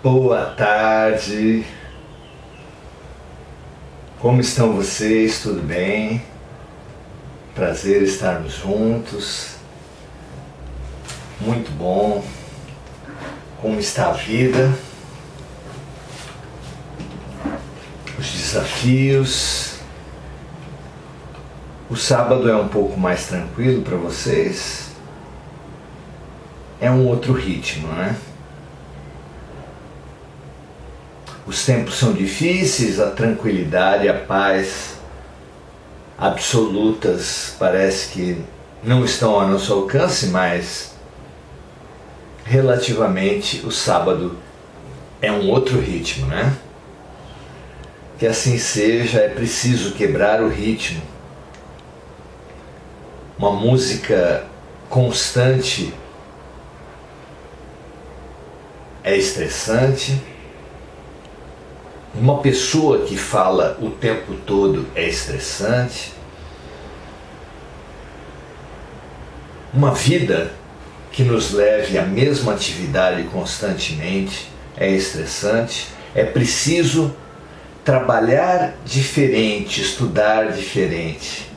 Boa tarde. Como estão vocês? Tudo bem? Prazer estarmos juntos. Muito bom. Como está a vida? Os desafios. O sábado é um pouco mais tranquilo para vocês? É um outro ritmo, né? Os tempos são difíceis, a tranquilidade, a paz absolutas parece que não estão ao nosso alcance, mas relativamente o sábado é um outro ritmo, né? Que assim seja, é preciso quebrar o ritmo. Uma música constante é estressante. Uma pessoa que fala o tempo todo é estressante. Uma vida que nos leve à mesma atividade constantemente é estressante. É preciso trabalhar diferente, estudar diferente.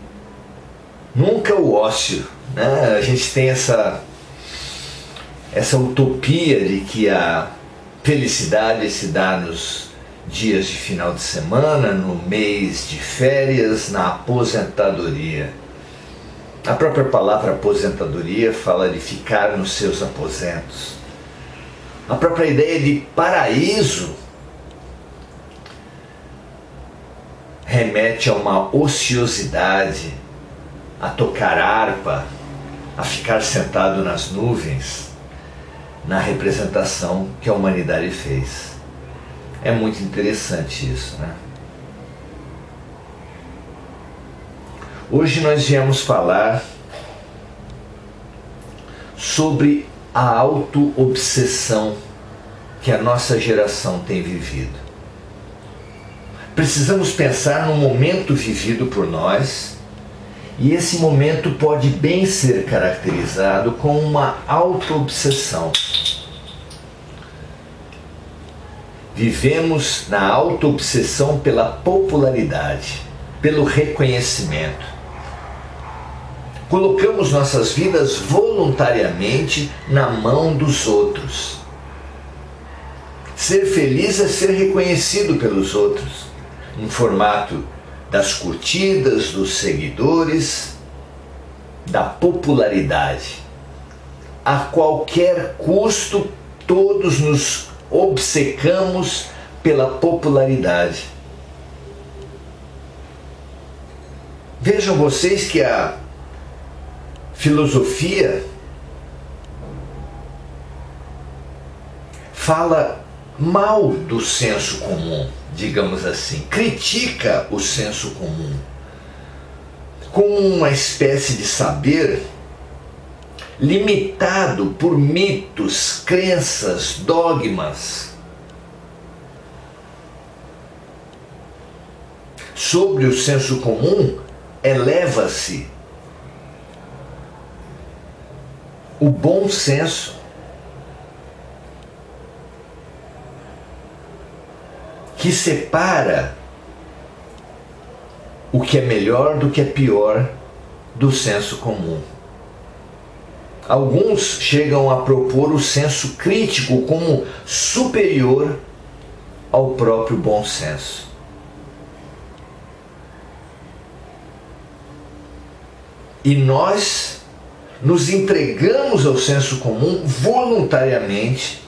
Nunca o ócio, né? A gente tem essa utopia de que a felicidade se dá nos dias de final de semana, no mês de férias, na aposentadoria. A própria palavra aposentadoria fala de ficar nos seus aposentos. A própria ideia de paraíso remete a uma ociosidade, a tocar harpa, a ficar sentado nas nuvens, na representação que a humanidade fez. É muito interessante isso, né? Hoje nós viemos falar sobre a auto-obsessão que a nossa geração tem vivido. Precisamos pensar no momento vivido por nós, e esse momento pode bem ser caracterizado como uma auto-obsessão. Vivemos na auto-obsessão pela popularidade, pelo reconhecimento. Colocamos nossas vidas voluntariamente na mão dos outros. Ser feliz é ser reconhecido pelos outros, no formato das curtidas, dos seguidores, da popularidade. A qualquer custo, todos nos obcecamos pela popularidade. Vejam vocês que a filosofia fala mal do senso comum, digamos assim, critica o senso comum como uma espécie de saber limitado por mitos, crenças, dogmas. Sobre o senso comum eleva-se o bom senso, que separa o que é melhor do que é pior do senso comum. Alguns chegam a propor o senso crítico como superior ao próprio bom senso. E nós nos entregamos ao senso comum voluntariamente,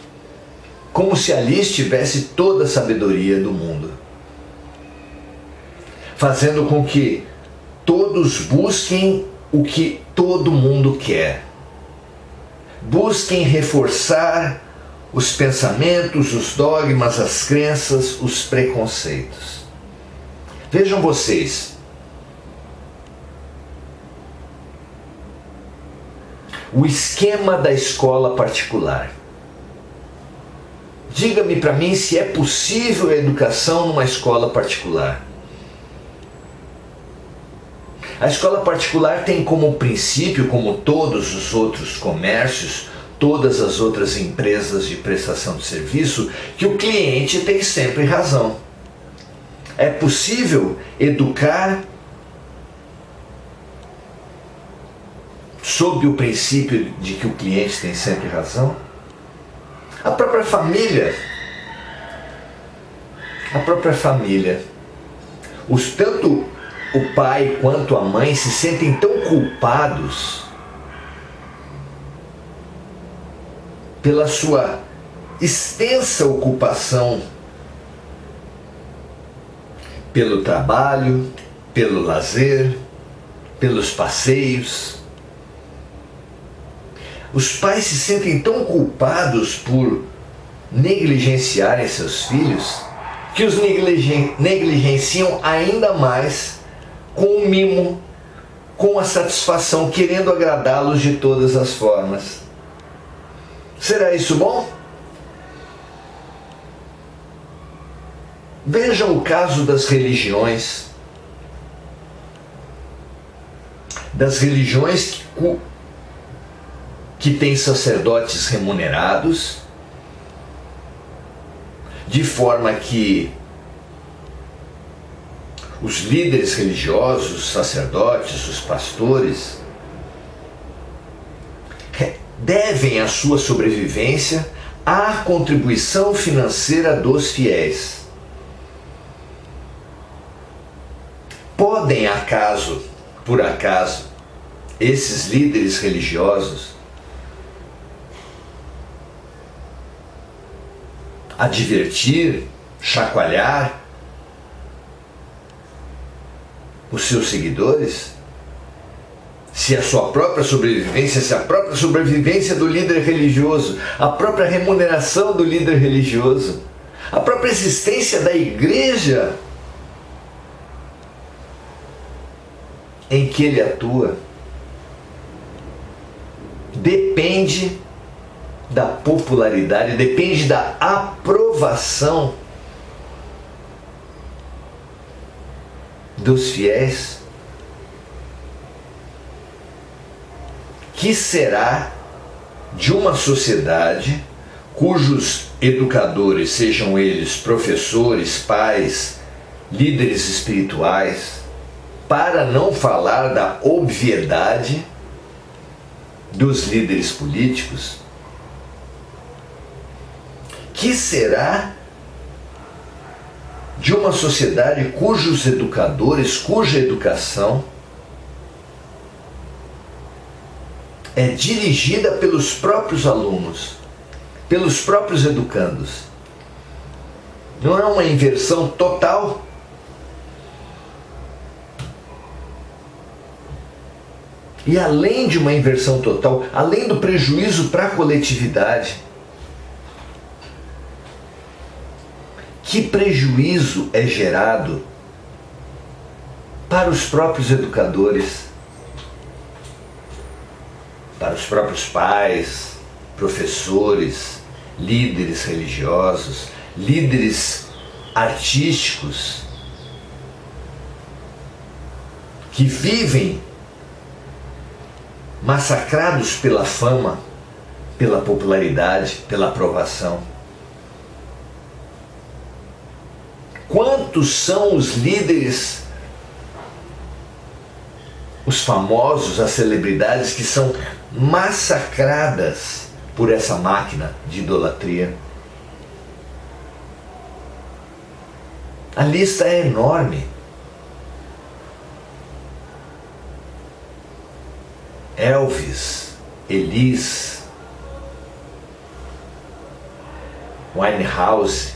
como se ali estivesse toda a sabedoria do mundo, fazendo com que todos busquem o que todo mundo quer. Busquem reforçar os pensamentos, os dogmas, as crenças, os preconceitos. Vejam vocês, o esquema da escola particular. Diga-me para mim se é possível a educação numa escola particular. A escola particular tem como princípio, como todos os outros comércios, todas as outras empresas de prestação de serviço que o cliente tem sempre razão. É possível educar sob o princípio de que o cliente tem sempre razão? A própria família, tanto o pai quanto a mãe se sentem tão culpados pela sua extensa ocupação pelo trabalho, pelo lazer, pelos passeios. Os pais se sentem tão culpados por negligenciarem seus filhos que os negligenciam ainda mais com o mimo, com a satisfação, querendo agradá-los de todas as formas. Será isso bom? Vejam o caso das religiões. Que têm sacerdotes remunerados, de forma que os líderes religiosos, os sacerdotes, os pastores, devem a sua sobrevivência à contribuição financeira dos fiéis. Podem, por acaso, esses líderes religiosos advertir, chacoalhar os seus seguidores? Se a sua própria sobrevivência, se a própria sobrevivência do líder religioso, a própria remuneração do líder religioso, a própria existência da igreja em que ele atua, depende da popularidade, depende da aprovação dos fiéis. Que será de uma sociedade cujos educadores, sejam eles professores, pais, líderes espirituais, para não falar da obviedade dos líderes políticos? Que será de uma sociedade cujos educadores, cuja educação é dirigida pelos próprios alunos, pelos próprios educandos? Não é uma inversão total? E além de uma inversão total, além do prejuízo para a coletividade, que prejuízo é gerado para os próprios educadores, para os próprios pais, professores, líderes religiosos, líderes artísticos, que vivem massacrados pela fama, pela popularidade, pela aprovação. Quantos são os líderes, os famosos, as celebridades que são massacradas por essa máquina de idolatria? A lista é enorme. Elvis, Elis, Winehouse,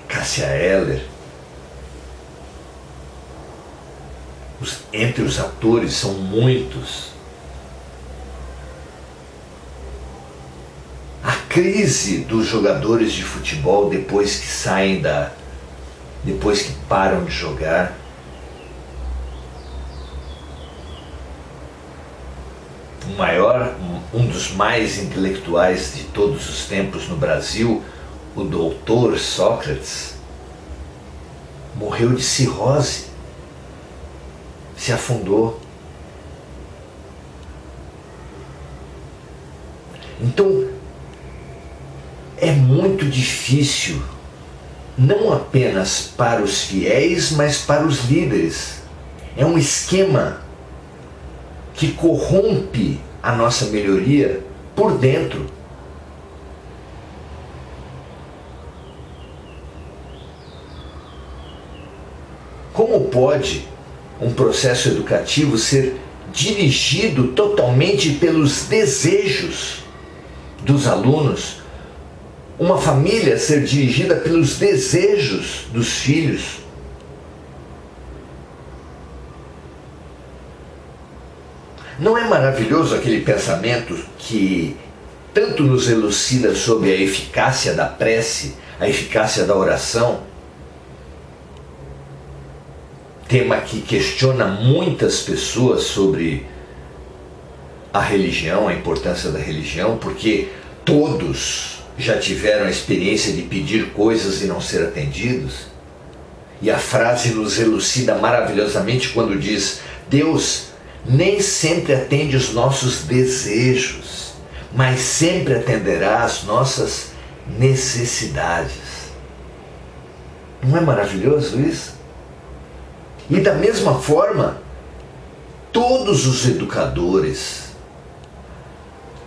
Cássia Eller. Entre os atores são muitos. A crise dos jogadores de futebol depois que param de jogar. Um dos mais intelectuais de todos os tempos no Brasil, o doutor Sócrates, morreu de cirrose, se afundou. Então, é muito difícil, não apenas para os fiéis, mas para os líderes. É um esquema que corrompe a nossa melhoria por dentro. Como pode um processo educativo ser dirigido totalmente pelos desejos dos alunos? Uma família ser dirigida pelos desejos dos filhos? Não é maravilhoso aquele pensamento que tanto nos elucida sobre a eficácia da prece, a eficácia da oração? Tema que questiona muitas pessoas sobre a religião, a importância da religião, porque todos já tiveram a experiência de pedir coisas e não ser atendidos. E a frase nos elucida maravilhosamente quando diz: Deus nem sempre atende os nossos desejos, mas sempre atenderá às nossas necessidades. Não é maravilhoso isso? E da mesma forma, todos os educadores,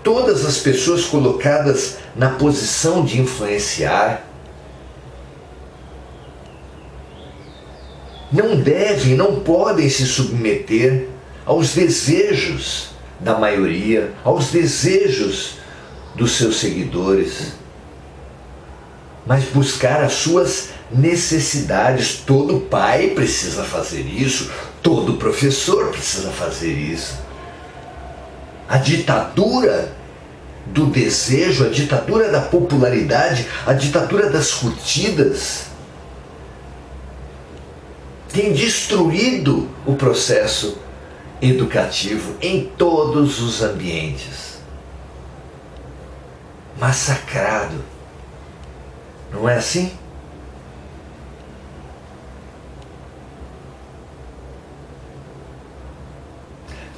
todas as pessoas colocadas na posição de influenciar, não devem, não podem se submeter aos desejos da maioria, aos desejos dos seus seguidores, mas buscar as suas necessidades. Todo pai precisa fazer isso, todo professor precisa fazer isso. A ditadura do desejo, a ditadura da popularidade, a ditadura das curtidas tem destruído o processo educativo em todos os ambientes. Massacrado. Não é assim?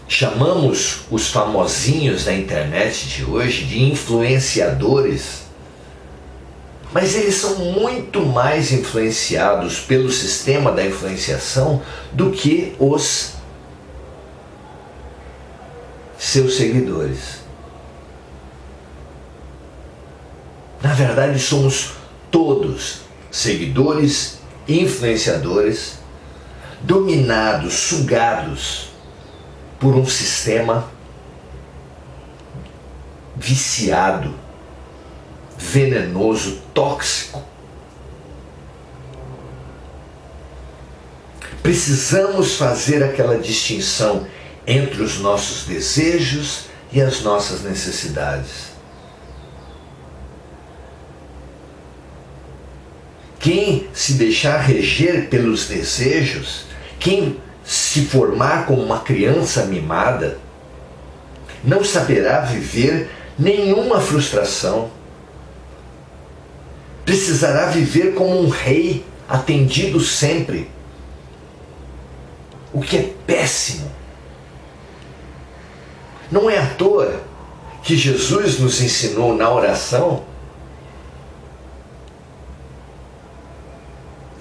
Chamamos os famosinhos da internet de hoje de influenciadores, mas eles são muito mais influenciados pelo sistema da influenciação do que os seus seguidores. Na verdade, somos todos seguidores, influenciadores, dominados, sugados por um sistema viciado, venenoso, tóxico. Precisamos fazer aquela distinção entre os nossos desejos e as nossas necessidades. Quem se deixar reger pelos desejos, quem se formar como uma criança mimada, não saberá viver nenhuma frustração. Precisará viver como um rei, atendido sempre, o que é péssimo. Não é à toa que Jesus nos ensinou na oração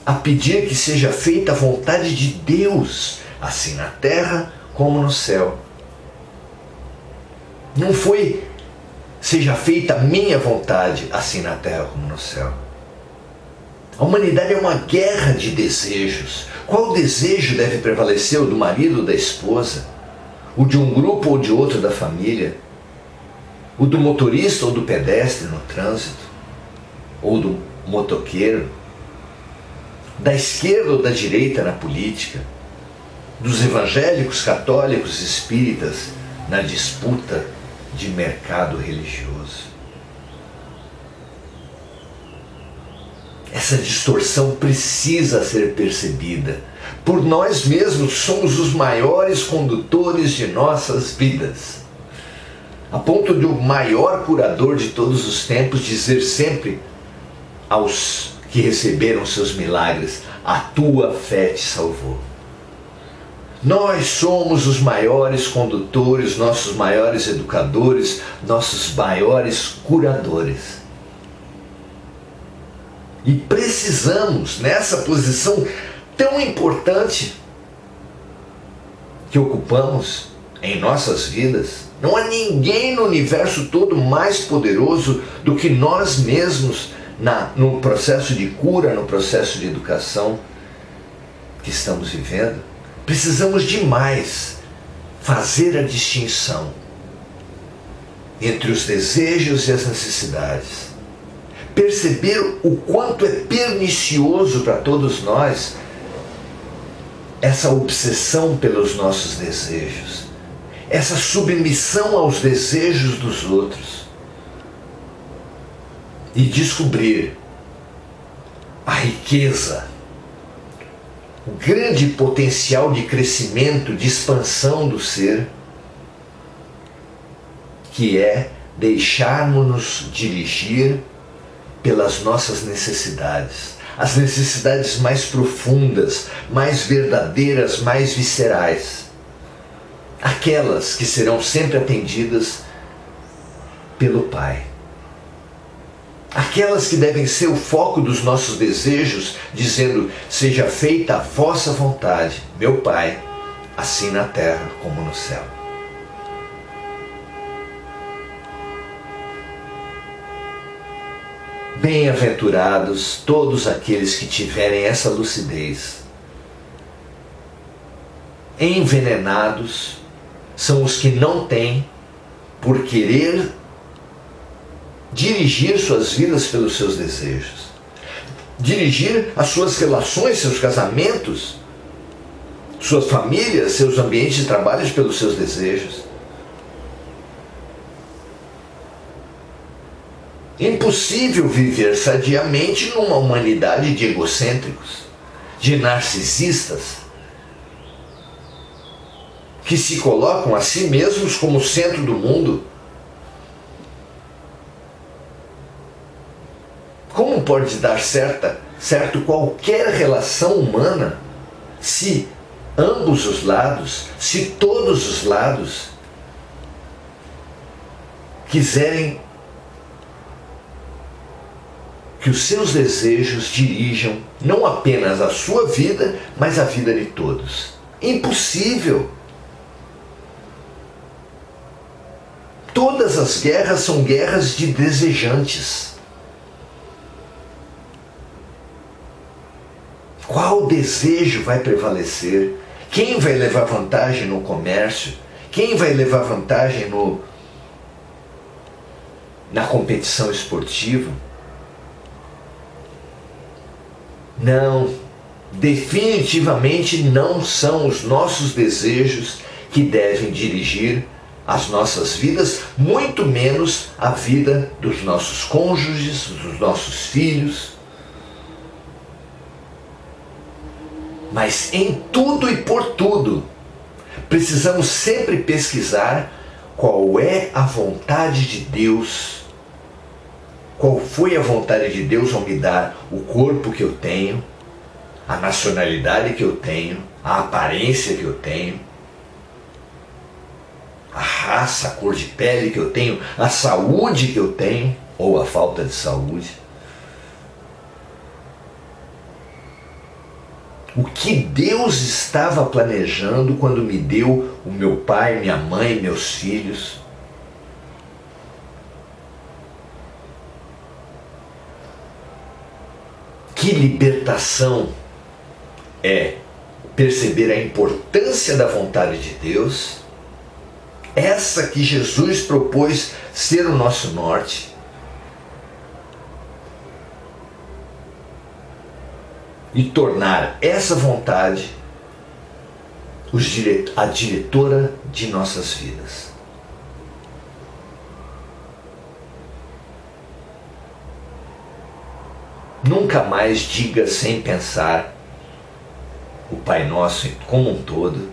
a pedir que seja feita a vontade de Deus, assim na terra como no céu. Não foi seja feita a minha vontade, assim na terra como no céu. A humanidade é uma guerra de desejos. Qual desejo deve prevalecer? O do marido ou da esposa? O de um grupo ou de outro da família? O do motorista ou do pedestre no trânsito? Ou do motoqueiro? Da esquerda ou da direita na política? Dos evangélicos, católicos, espíritas na disputa de mercado religioso? Essa distorção precisa ser percebida. Por nós mesmos somos os maiores condutores de nossas vidas. A ponto de o maior curador de todos os tempos dizer sempre aos que receberam seus milagres: a tua fé te salvou. Nós somos os maiores condutores, nossos maiores educadores, nossos maiores curadores. E precisamos, nessa posição tão importante que ocupamos em nossas vidas, não há ninguém no universo todo mais poderoso do que nós mesmos no processo de cura, no processo de educação que estamos vivendo. Precisamos demais fazer a distinção entre os desejos e as necessidades. Perceber o quanto é pernicioso para todos nós essa obsessão pelos nossos desejos, essa submissão aos desejos dos outros, e descobrir a riqueza, o grande potencial de crescimento, de expansão do ser, que é deixarmos-nos dirigir pelas nossas necessidades, as necessidades mais profundas, mais verdadeiras, mais viscerais, aquelas que serão sempre atendidas pelo Pai. Aquelas que devem ser o foco dos nossos desejos, dizendo: seja feita a vossa vontade, meu Pai, assim na terra como no céu. Bem-aventurados todos aqueles que tiverem essa lucidez. Envenenados são os que não têm, por querer dirigir suas vidas pelos seus desejos, dirigir as suas relações, seus casamentos, suas famílias, seus ambientes de trabalho pelos seus desejos. Impossível viver sadiamente numa humanidade de egocêntricos, de narcisistas, que se colocam a si mesmos como centro do mundo. Como pode dar certo qualquer relação humana se ambos os lados, se todos os lados quiserem que os seus desejos dirijam não apenas a sua vida, mas a vida de todos? Impossível! Todas as guerras são guerras de desejantes. Qual desejo vai prevalecer? Quem vai levar vantagem no comércio? Quem vai levar vantagem na competição esportiva? Não, definitivamente não são os nossos desejos que devem dirigir as nossas vidas, muito menos a vida dos nossos cônjuges, dos nossos filhos. Mas em tudo e por tudo, precisamos sempre pesquisar qual é a vontade de Deus. Qual foi a vontade de Deus ao me dar o corpo que eu tenho, a nacionalidade que eu tenho, a aparência que eu tenho, a raça, a cor de pele que eu tenho, a saúde que eu tenho, ou a falta de saúde. O que Deus estava planejando quando me deu o meu pai, minha mãe, meus filhos. Que libertação é perceber a importância da vontade de Deus, essa que Jesus propôs ser o nosso norte, e tornar essa vontade a diretora de nossas vidas. Nunca mais diga sem pensar o Pai Nosso como um todo.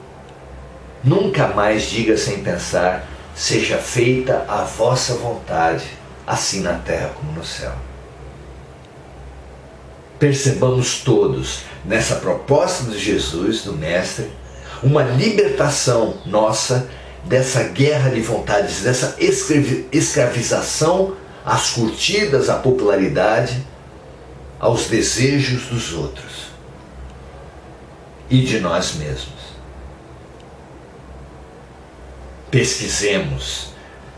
Nunca mais diga sem pensar: seja feita a vossa vontade, assim na terra como no céu. Percebamos todos nessa proposta de Jesus, do Mestre, uma libertação nossa dessa guerra de vontades, dessa escravização às curtidas, à popularidade, aos desejos dos outros e de nós mesmos. Pesquisemos,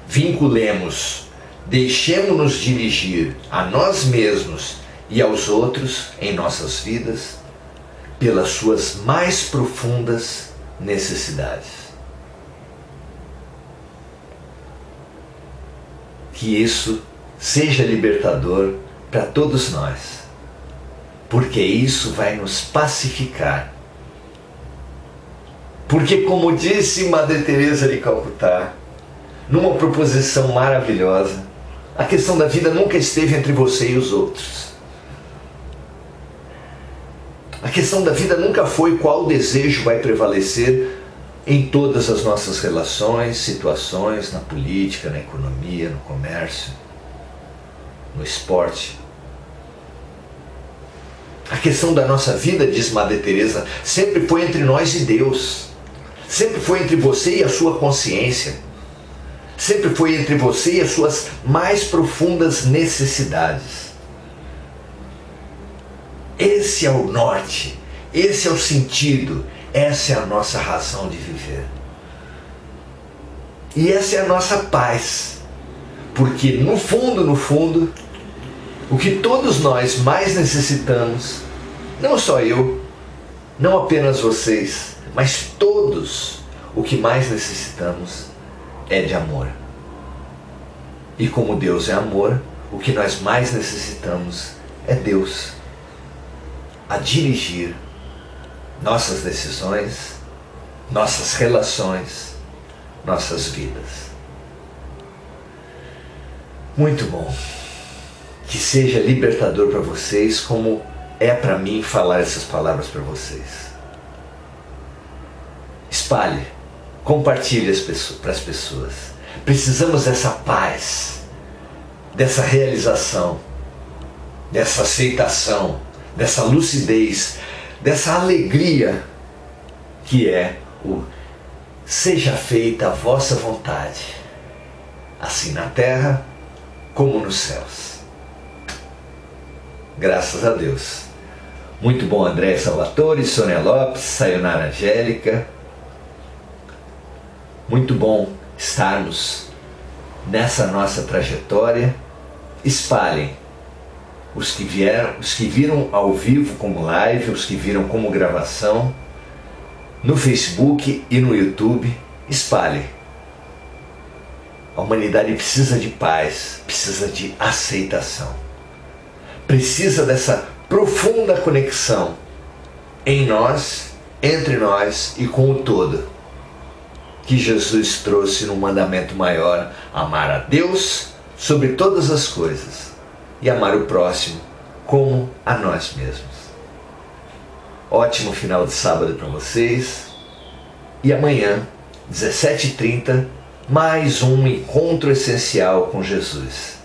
vinculemos, deixemos-nos dirigir a nós mesmos e aos outros em nossas vidas pelas suas mais profundas necessidades. Que isso seja libertador para todos nós, porque isso vai nos pacificar. Porque, como disse Madre Teresa de Calcutá, numa proposição maravilhosa, a questão da vida nunca esteve entre você e os outros. A questão da vida nunca foi qual desejo vai prevalecer em todas as nossas relações, situações, na política, na economia, no comércio, no esporte. A questão da nossa vida, diz Madre Teresa, sempre foi entre nós e Deus. Sempre foi entre você e a sua consciência. Sempre foi entre você e as suas mais profundas necessidades. Esse é o norte, esse é o sentido, essa é a nossa razão de viver. E essa é a nossa paz. Porque no fundo, o que todos nós mais necessitamos, não só eu, não apenas vocês, mas todos, o que mais necessitamos é de amor. E como Deus é amor, o que nós mais necessitamos é Deus a dirigir nossas decisões, nossas relações, nossas vidas. Muito bom. Que seja libertador para vocês, como é para mim falar essas palavras para vocês. Espalhe, compartilhe para as pessoas. Precisamos dessa paz, dessa realização, dessa aceitação, dessa lucidez, dessa alegria que é o seja feita a vossa vontade, assim na terra como nos céus. Graças a Deus. Muito bom, André Salvatore, Sônia Lopes, Sayonara Angélica. Muito bom estarmos nessa nossa trajetória. Espalhem. Os que viram ao vivo como live, os que viram como gravação, no Facebook e no YouTube, espalhem. A humanidade precisa de paz, precisa de aceitação. Precisa dessa profunda conexão em nós, entre nós e com o todo, que Jesus trouxe no mandamento maior: amar a Deus sobre todas as coisas e amar o próximo como a nós mesmos. Ótimo final de sábado para vocês. E amanhã, 17h30, mais um encontro essencial com Jesus.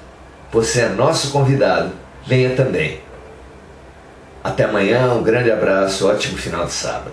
Você é nosso convidado, venha também. Até amanhã, um grande abraço, ótimo final de sábado.